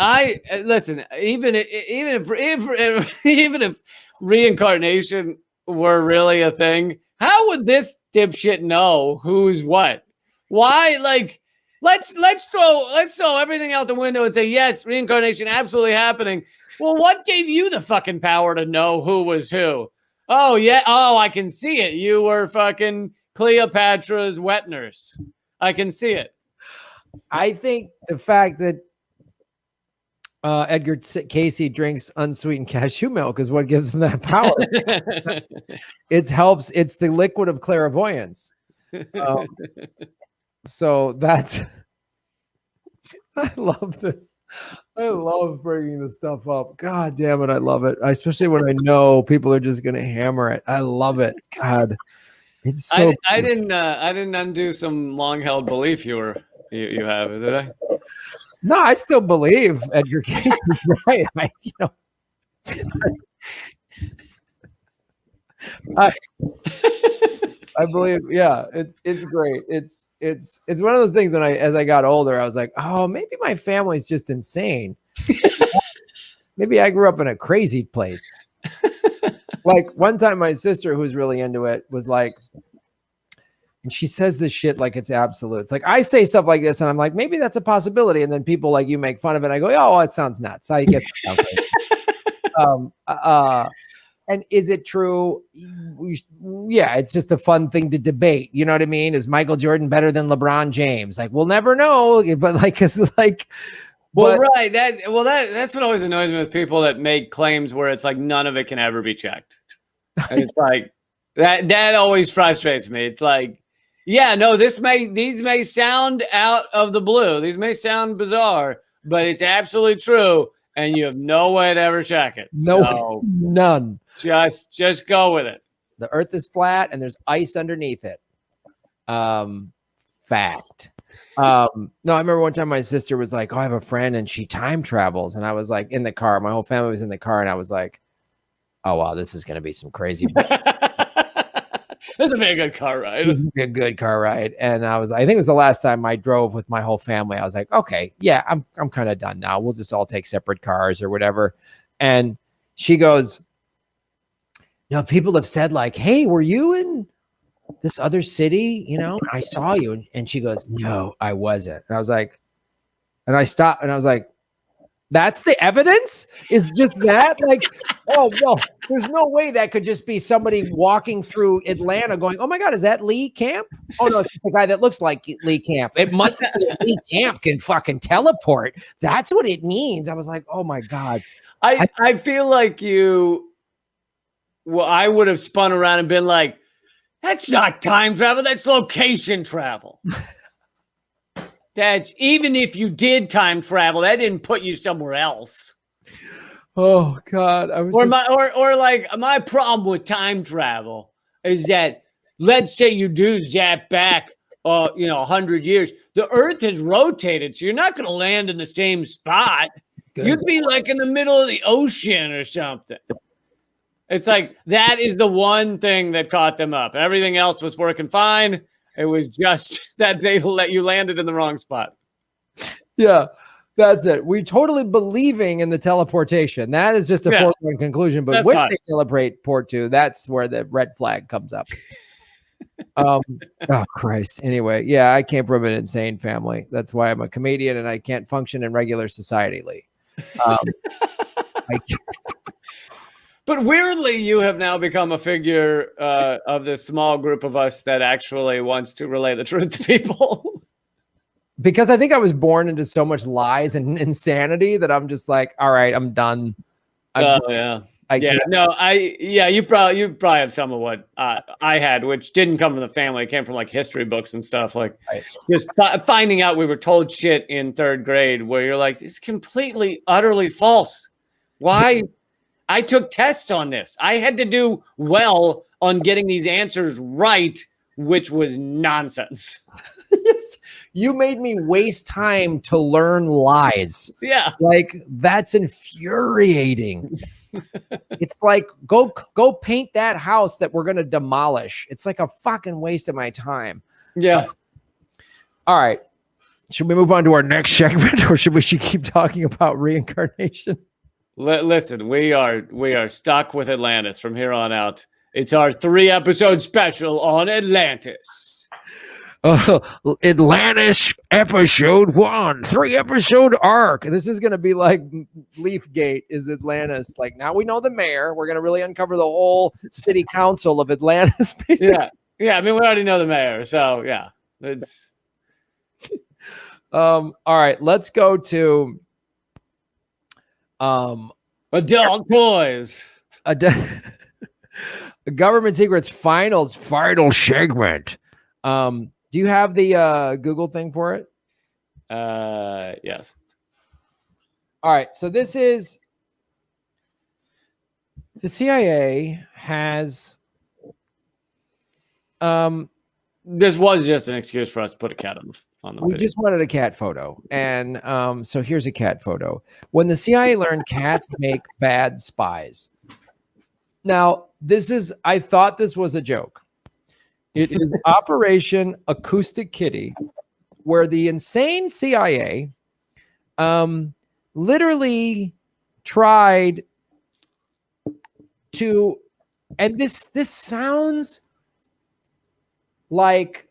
Listen, even if reincarnation were really a thing, how would this dipshit know who's what? Why? Like, let's throw everything out the window and say yes, reincarnation absolutely happening. Well, what gave you the fucking power to know who was who? Oh yeah. Oh, I can see it. You were fucking Cleopatra's wet nurse. I can see it. I think the fact that Edgar Casey drinks unsweetened cashew milk is what gives him that power. It's the liquid of clairvoyance. So that's, I love this. I love bringing this stuff up. God damn it. I love it. Especially when I know people are just going to hammer it. I love it. God, it's so. I didn't undo some long held belief you have, did I? No, I still believe Edgar Case is right. I believe, yeah, it's great. It's one of those things. When as I got older, I was like, oh, maybe my family's just insane. Maybe I grew up in a crazy place. Like one time, my sister, who's really into it, was like, and she says this shit like it's absolute. It's like I say stuff like this, and I'm like, maybe that's a possibility, and then people like you make fun of it. And I go, oh, it sounds nuts. I guess. And is it true? Yeah, it's just a fun thing to debate. You know what I mean? Is Michael Jordan better than LeBron James? Like, we'll never know. But like, it's like, well, right. That's what always annoys me with people that make claims where it's like none of it can ever be checked. And it's like that always frustrates me. It's like, yeah, no, these may sound out of the blue. These may sound bizarre, but it's absolutely true. And you have no way to ever check it. No, none. Just go with it. The earth is flat and there's ice underneath it. Fact. No, I remember one time my sister was like, oh, I have a friend and she time travels. And I was like in the car. My whole family was in the car. And I was like, oh, wow, this is going to be some crazy. This is a good car ride. This is a good car ride. And I think it was the last time I drove with my whole family. I was like, okay, yeah, I'm kind of done now. We'll just all take separate cars or whatever. And she goes, people have said like, hey, were you in this other city? I saw you. And she goes, no, I wasn't. And I was like, and I stopped and I was like, that's the evidence? Is just that? Like, oh, no, there's no way that could just be somebody walking through Atlanta going, oh my God, is that Lee Camp? Oh no, it's just the guy that looks like Lee Camp. It must be Lee Camp can fucking teleport. That's what it means. I was like, oh my God. I feel like I would have spun around and been like, that's not time travel, that's location travel. That's even if you did time travel, that didn't put you somewhere else. Oh God. My problem with time travel is that let's say you do zap back 100 years. The earth has rotated, so you're not going to land in the same spot. You'd be like in the middle of the ocean or something. It's like that is the one thing that caught them up. Everything else was working fine. It was just that they let you landed in the wrong spot. Yeah, that's it. We're totally believing in the teleportation. That is just a foregone conclusion. But when they teleport to, that's where the red flag comes up. Oh Christ. Anyway, yeah, I came from an insane family. That's why I'm a comedian and I can't function in regular society, Lee. But weirdly, you have now become a figure of this small group of us that actually wants to relay the truth to people. Because I think I was born into so much lies and insanity that I'm just like, all right, I'm done. You probably have some of what I had, which didn't come from the family. It came from like history books and stuff. Like just finding out we were told shit in third grade where you're like, it's completely, utterly false. Why? I took tests on this. I had to do well on getting these answers right, which was nonsense. Yes. You made me waste time to learn lies. Yeah. Like, that's infuriating. It's like, go paint that house that we're going to demolish. It's like a fucking waste of my time. Yeah. All right. Should we move on to our next segment, or should we keep talking about reincarnation? Listen, we are stuck with Atlantis from here on out. It's our 3-episode special on Atlantis. Atlantis episode 1, 3-episode arc. This is going to be like Leafgate is Atlantis. Like, now we know the mayor. We're going to really uncover the whole city council of Atlantis. Basically. Yeah. I mean, we already know the mayor, so yeah. It's all right. Let's go to adult toys. A government secrets final segment. Do you have the Google thing for it? Yes. All right. So this is the CIA has. This was just an excuse for us to put a cat on the We video. just wanted a cat photo, and so here's a cat photo. When the CIA learned cats make bad spies. Now I thought this was a joke. It is Operation Acoustic Kitty, where the insane CIA literally tried to, and this sounds like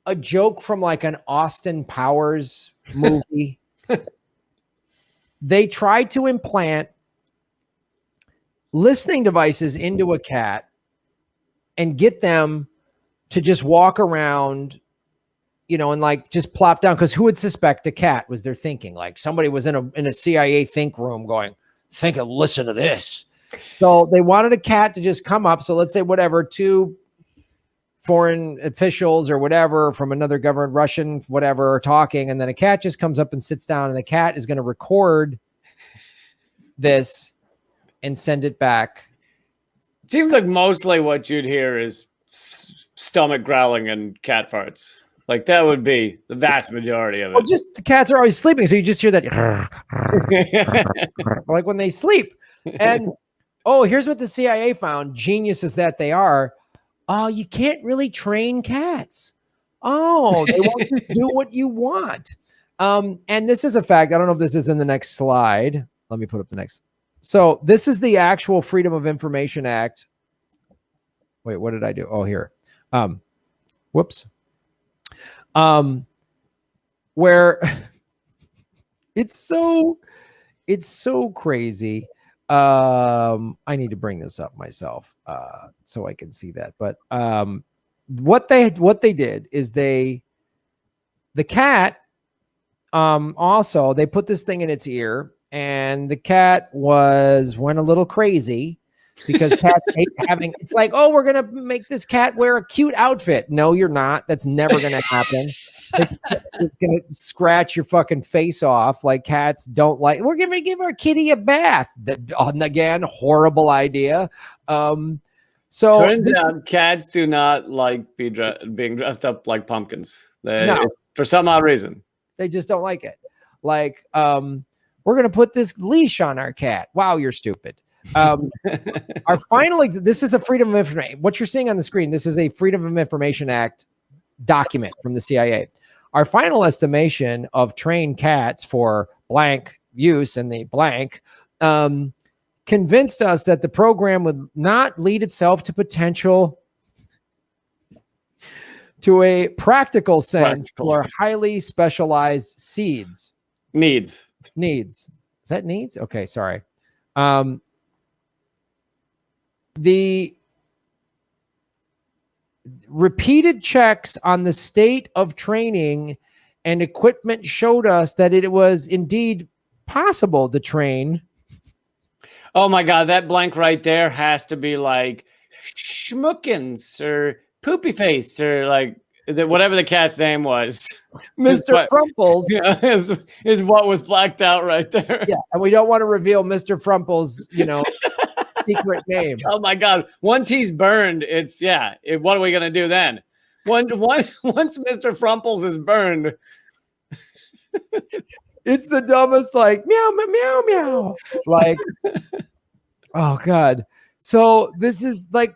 a joke from like an Austin Powers movie. They tried to implant listening devices into a cat and get them to just walk around, and like just plop down. Because who would suspect a cat was their thinking? Like somebody was in a CIA think room going, listen to this. So they wanted a cat to just come up. So let's say whatever, 2 foreign officials or whatever from another government, Russian, whatever, are talking. And then a cat just comes up and sits down, and the cat is going to record this and send it back. It seems like mostly what you'd hear is stomach growling and cat farts. Like that would be the vast majority of it. Well, just the cats are always sleeping, so you just hear that like when they sleep. And here's what the CIA found, geniuses that they are. You can't really train cats. They won't just do what you want. And this is a fact. I don't know if this is in the next slide. Let me put up the next. So this is the actual Freedom of Information Act. Wait, what did I do? Oh, here. Whoops. Where it's so crazy. I need to bring this up myself so I can see that. But what they did is the cat also they put this thing in its ear, and the cat went a little crazy. Because cats hate having, it's like, we're going to make this cat wear a cute outfit. No, you're not. That's never going to happen. It's going to scratch your fucking face off. Like cats don't like, we're going to give our kitty a bath. Again, horrible idea. So turns out cats do not like being dressed up like pumpkins. For some odd reason. They just don't like it. Like, we're going to put this leash on our cat. Wow, you're stupid. Our final, this is a Freedom of Information. What you're seeing on the screen, this is a Freedom of Information Act document from the CIA. Our final estimation of trained cats for blank use and the blank convinced us that the program would not lead itself to a practical sense or highly specialized needs. Is that needs? Okay, sorry. The repeated checks on the state of training and equipment showed us that it was indeed possible to train. Oh my God, that blank right there has to be like Schmookins or Poopy Face or like whatever the cat's name was. Mr. Frumples is what was blacked out right there. Yeah, and we don't want to reveal Mr. Frumples, secret name. Oh my God. Once he's burned, what are we going to do then? Once Mr. Frumples is burned. It's the dumbest, like, meow, meow, meow, meow. Like, oh God. So this is like,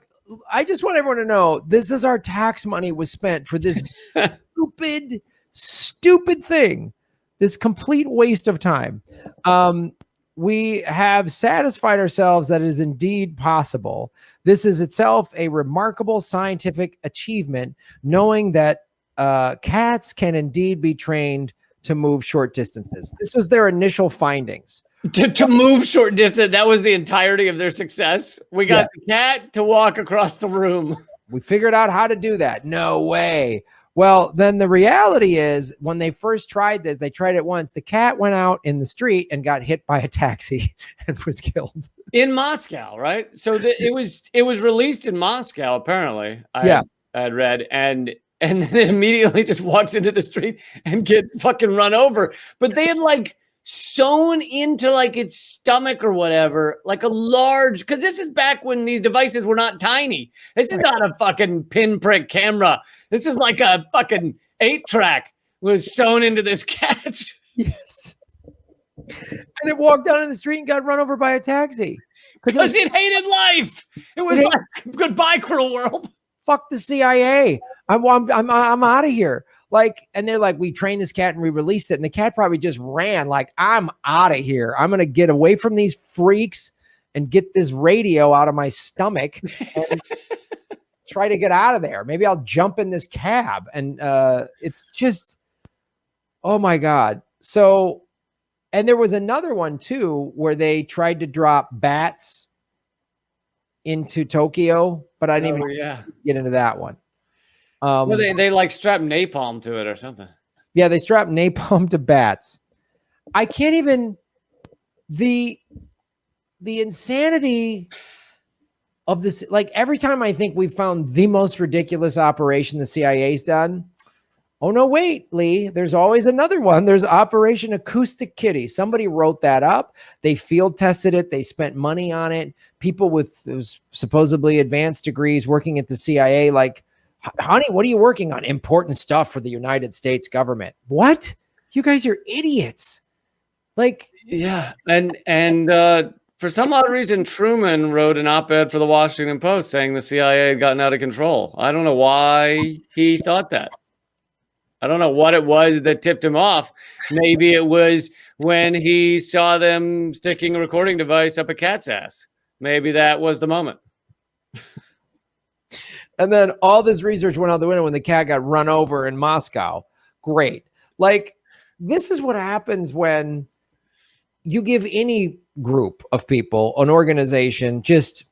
I just want everyone to know, this is our tax money was spent for this stupid thing, this complete waste of time. We have satisfied ourselves that it is indeed possible. This is itself a remarkable scientific achievement, knowing that cats can indeed be trained to move short distances. This was their initial findings. To move short distance, that was the entirety of their success. We got the cat to walk across the room. We figured out how to do that. No way. Well, then the reality is when they first tried this, they tried it once. The cat went out in the street and got hit by a taxi and was killed. In Moscow, right? So it was released in Moscow, apparently. I had read. And then it immediately just walks into the street and gets fucking run over. But they had like sewn into like its stomach or whatever, like a large, because this is back when these devices were not tiny. This is not a fucking pinprick camera. This is like a fucking 8-track was sewn into this cat. Yes. And it walked down in the street and got run over by a taxi. Because it hated life. It was like, goodbye, cruel world. Fuck the CIA. I'm out of here. Like, and they're like, we trained this cat and we released it. And the cat probably just ran like, I'm out of here. I'm going to get away from these freaks and get this radio out of my stomach and try to get out of there. Maybe I'll jump in this cab. And it's just, oh my God. So, and there was another one too, where they tried to drop bats into Tokyo, but I didn't even get into that one. Well, they like strapped napalm to it or something. Yeah, they strapped napalm to bats. I can't even, the insanity of this, like every time I think we've found the most ridiculous operation the CIA's done, oh no, wait, Lee, there's always another one. There's Operation Acoustic Kitty. Somebody wrote that up. They field tested it. They spent money on it. People with those supposedly advanced degrees working at the CIA, like, honey, what are you working on? Important stuff for the United States government. What? You guys are idiots. Like, yeah. And for some odd reason, Truman wrote an op-ed for the Washington Post saying the CIA had gotten out of control. I don't know why he thought that. I don't know what it was that tipped him off. Maybe it was when he saw them sticking a recording device up a cat's ass. Maybe that was the moment. And then all this research went out the window when the cat got run over in Moscow. Great. Like, this is what happens when you give any group of people, an organization, just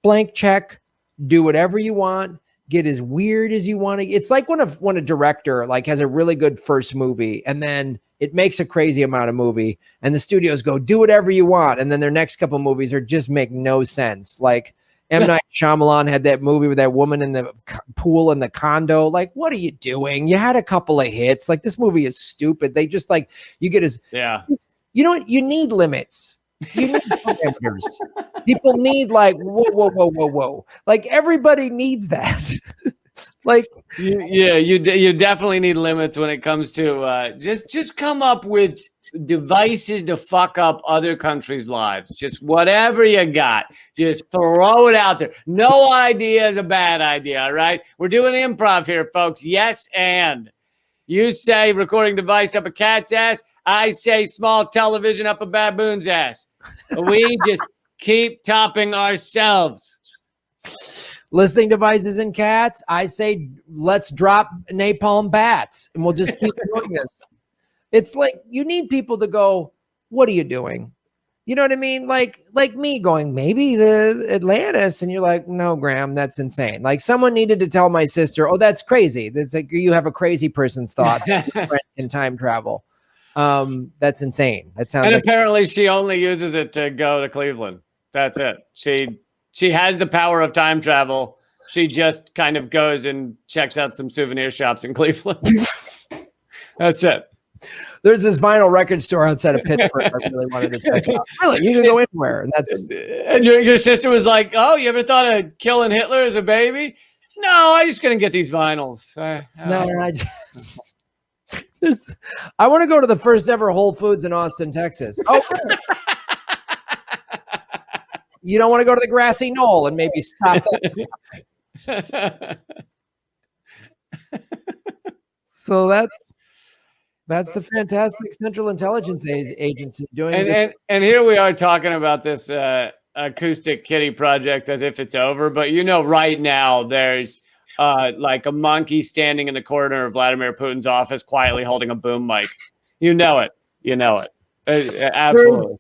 blank check, do whatever you want, get as weird as you want to. It's like when a director like has a really good first movie and then it makes a crazy amount of movie and the studios go, do whatever you want. And then their next couple movies are just make no sense. Like, M. Night Shyamalan had that movie with that woman in the pool in the condo. Like, what are you doing? You had a couple of hits. Like, this movie is stupid. They just like, you get as, you know what? You need limits. You need parameters. People need like, whoa. Like, everybody needs that. Like, you definitely need limits when it comes to just come up with devices to fuck up other countries' lives. Just whatever you got, just throw it out there. No idea is a bad idea, all right? We're doing improv here, folks. Yes, and you say recording device up a cat's ass. I say small television up a baboon's ass. We just keep topping ourselves. Listening devices and cats. I say let's drop napalm bats, and we'll just keep doing this. It's like you need people to go, what are you doing? You know what I mean? Like me going, maybe the Atlantis, and you're like, no, Graham, that's insane. Like someone needed to tell my sister, oh, that's crazy. That's like you have a crazy person's thought in time travel. That's insane. That sounds. And like apparently, she only uses it to go to Cleveland. That's it. She has the power of time travel. She just kind of goes and checks out some souvenir shops in Cleveland. That's it. There's this vinyl record store outside of Pittsburgh. I really wanted to check out. Really, you can go anywhere, and that's. And your sister was like, "Oh, you ever thought of killing Hitler as a baby?" No, I'm just gonna get these vinyls. I want to go to the first ever Whole Foods in Austin, Texas. Oh, really? You don't want to go to the grassy knoll and maybe stop that. So that's the fantastic Central Intelligence Agency doing. And here we are talking about this acoustic kitty project as if it's over, but right now there's like a monkey standing in the corner of Vladimir Putin's office, quietly holding a boom mic. You know it. Absolutely.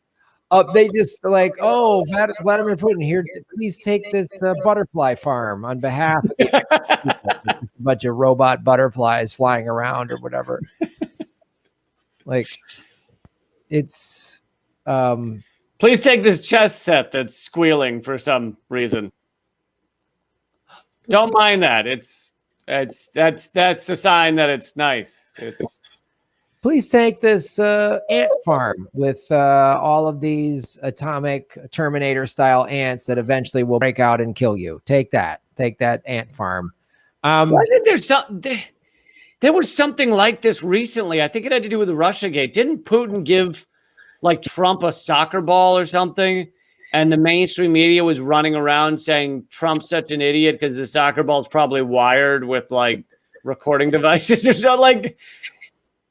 They just like, oh, Vladimir Putin here. Please take this butterfly farm on behalf of a bunch of robot butterflies flying around or whatever. Like, it's. Please take this chess set that's squealing for some reason. Don't mind that. That's the sign that it's nice. Please take this ant farm with all of these atomic Terminator style ants that eventually will break out and kill you. Take that ant farm. I think there was something like this recently. I think it had to do with the Russiagate. Didn't Putin give like Trump a soccer ball or something? And the mainstream media was running around saying Trump's such an idiot because the soccer ball's probably wired with like recording devices or something. Like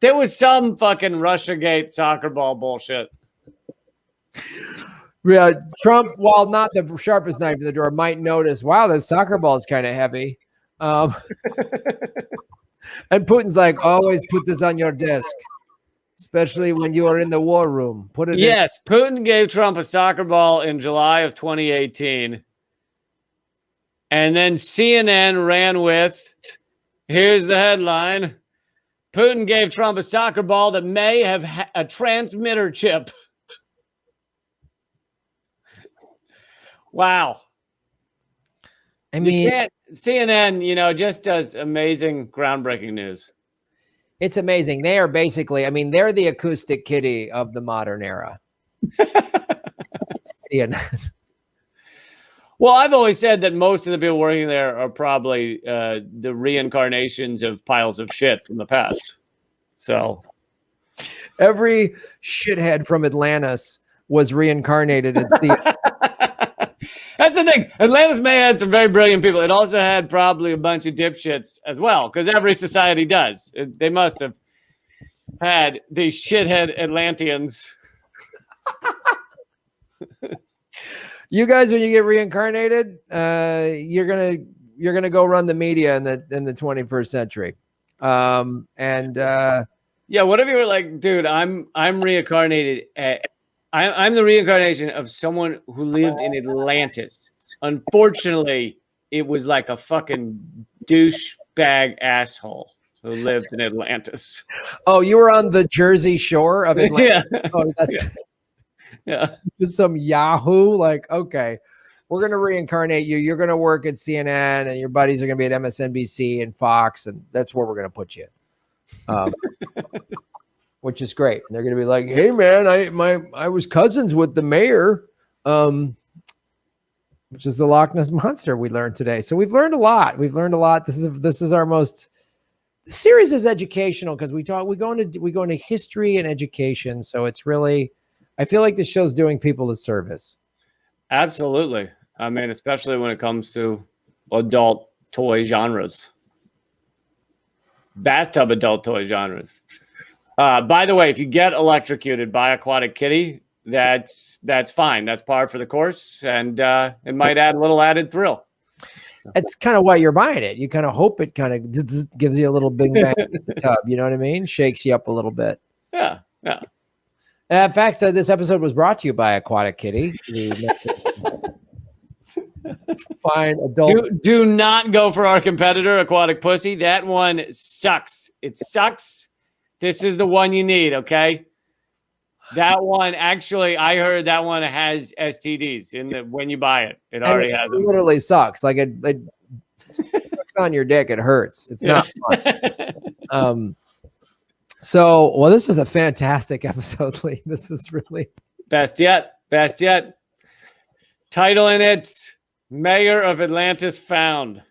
there was some fucking Russiagate soccer ball bullshit. Yeah, Trump, while not the sharpest knife in the drawer, might notice, wow, this soccer ball is kind of heavy. And Putin's like, always put this on your desk, especially when you are in the war room. Put it. Yes, Putin gave Trump a soccer ball in July of 2018. And then CNN ran with, here's the headline, Putin gave Trump a soccer ball that may have a transmitter chip. Wow. I mean, CNN, just does amazing, groundbreaking news. It's amazing. They are basically, they're the acoustic kitty of the modern era. CNN. Well, I've always said that most of the people working there are probably the reincarnations of piles of shit from the past. So every shithead from Atlantis was reincarnated at CNN. That's the thing. Atlantis may have had some very brilliant people. It also had probably a bunch of dipshits as well, because every society does. They must have had these shithead Atlanteans. You guys, when you get reincarnated, you're gonna go run the media in the 21st century. Yeah, what if you were like, dude, I'm reincarnated I'm the reincarnation of someone who lived in Atlantis. Unfortunately, it was like a fucking douchebag asshole who lived in Atlantis. Oh, you were on the Jersey Shore of Atlantis? Yeah. Oh, that's just some Yahoo. Like, okay, we're going to reincarnate you. You're going to work at CNN and your buddies are going to be at MSNBC and Fox, and that's where we're going to put you. Which is great. And they're going to be like, hey man, I was cousins with the mayor, which is the Loch Ness Monster we learned today. So we've learned a lot. This is our most the series is educational because we go into history and education. So it's really, I feel like this show's doing people a service. Absolutely. I mean, especially when it comes to adult toy genres, bathtub adult toy genres. By the way, if you get electrocuted by Aquatic Kitty, that's fine. That's par for the course, and it might add a little added thrill. It's kind of why you're buying it. You kind of hope it kind of gives you a little big bang in the tub. You know what I mean? Shakes you up a little bit. Yeah, yeah. In fact, this episode was brought to you by Aquatic Kitty. Fine adult. Do not go for our competitor, Aquatic Pussy. That one sucks. It sucks. This is the one you need, okay? That one, actually, I heard that one has STDs when you buy it. It already has them. It literally sucks. Like it sucks on your dick. It hurts. It's not fun. So, well, this was a fantastic episode, Lee. This was really best yet. Best yet. Title in it, Mayor of Atlantis found.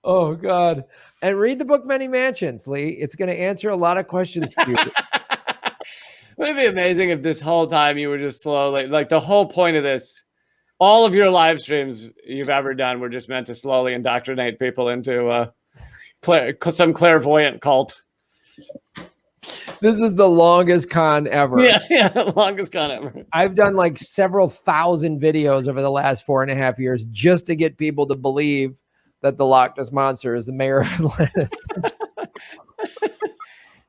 Oh, God. And read the book Many Mansions, Lee. It's going to answer a lot of questions for you. Wouldn't it be amazing if this whole time you were just slowly, like the whole point of this, all of your live streams you've ever done were just meant to slowly indoctrinate people into some clairvoyant cult. This is the longest con ever. Yeah, longest con ever. I've done like several thousand videos over the last 4.5 years just to get people to believe that the Loch Ness Monster is the mayor of Atlantis.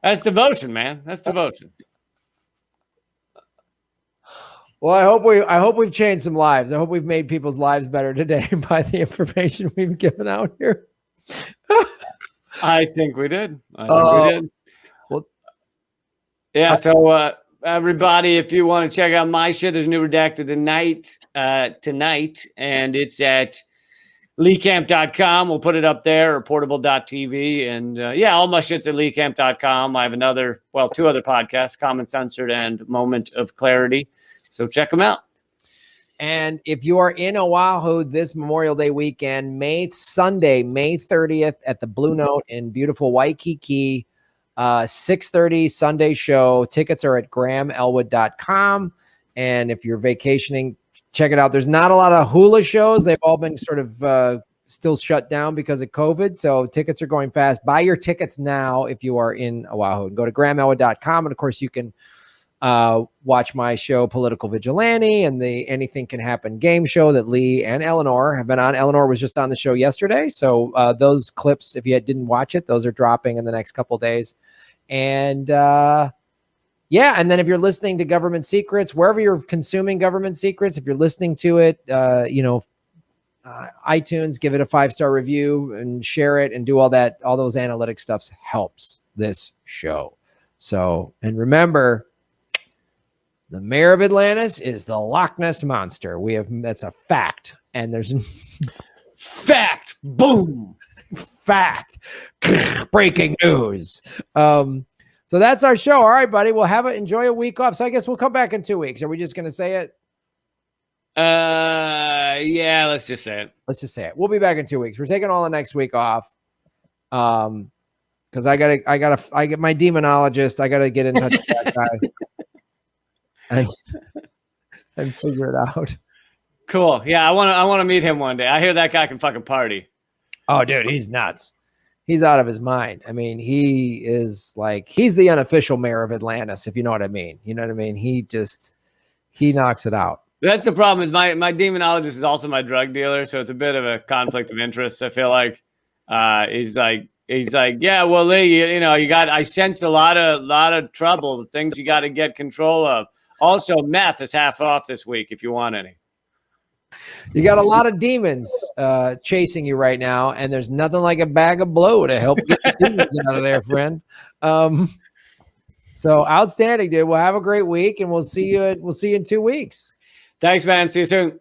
That's devotion, man. That's devotion. Well, I hope we've changed some lives. I hope we've made people's lives better today by the information we've given out here. I think we did. We did. Well, yeah. So everybody, if you want to check out my shit, there's a new Redacted tonight, and it's at leecamp.com. We'll put it up there, or portable.tv. And all my shit's at leecamp.com. I have two other podcasts, Common Censored and Moment of Clarity. So check them out. And if you are in Oahu this Memorial Day weekend, Sunday, May 30th at the Blue Note in beautiful Waikiki, 6:30 Sunday show. Tickets are at grahamelwood.com. And if you're vacationing, check it out. There's not a lot of hula shows. They've all been sort of still shut down because of COVID. So tickets are going fast. Buy your tickets now if you are in Oahu. Go to grahamelwood.com. And of course, you can watch my show, Political Vigilante, and the Anything Can Happen game show that Lee and Eleanor have been on. Eleanor was just on the show yesterday. So those clips, if you didn't watch it, those are dropping in the next couple days. And and then if you're listening to Government Secrets, wherever you're consuming Government Secrets, if you're listening to it, iTunes, give it a 5-star review and share it and do all that. All those analytic stuff helps this show. So, and remember, the mayor of Atlantis is the Loch Ness Monster. That's a fact. And there's fact. Boom. Fact. Breaking news. So that's our show. All right, buddy. We'll enjoy a week off. So I guess we'll come back in 2 weeks. Are we just going to say it? Yeah, let's just say it. Let's just say it. We'll be back in 2 weeks. We're taking all the next week off. Because I get my demonologist. I gotta get in touch with that guy and figure it out. Cool. Yeah, I want to meet him one day. I hear that guy can fucking party. Oh, dude, he's nuts. He's out of his mind. I mean, he's the unofficial mayor of Atlantis, if you know what I mean. You know what I mean? He knocks it out. That's the problem. Is my demonologist is also my drug dealer, so it's a bit of a conflict of interest. I feel like he's like, yeah, well, Lee, I sense a lot of trouble, the things you got to get control of. Also, meth is half off this week if you want any. You got a lot of demons chasing you right now, and there's nothing like a bag of blow to help get the demons out of there, friend. So outstanding, dude. We'll have a great week, and we'll see you in 2 weeks. Thanks, man. See you soon.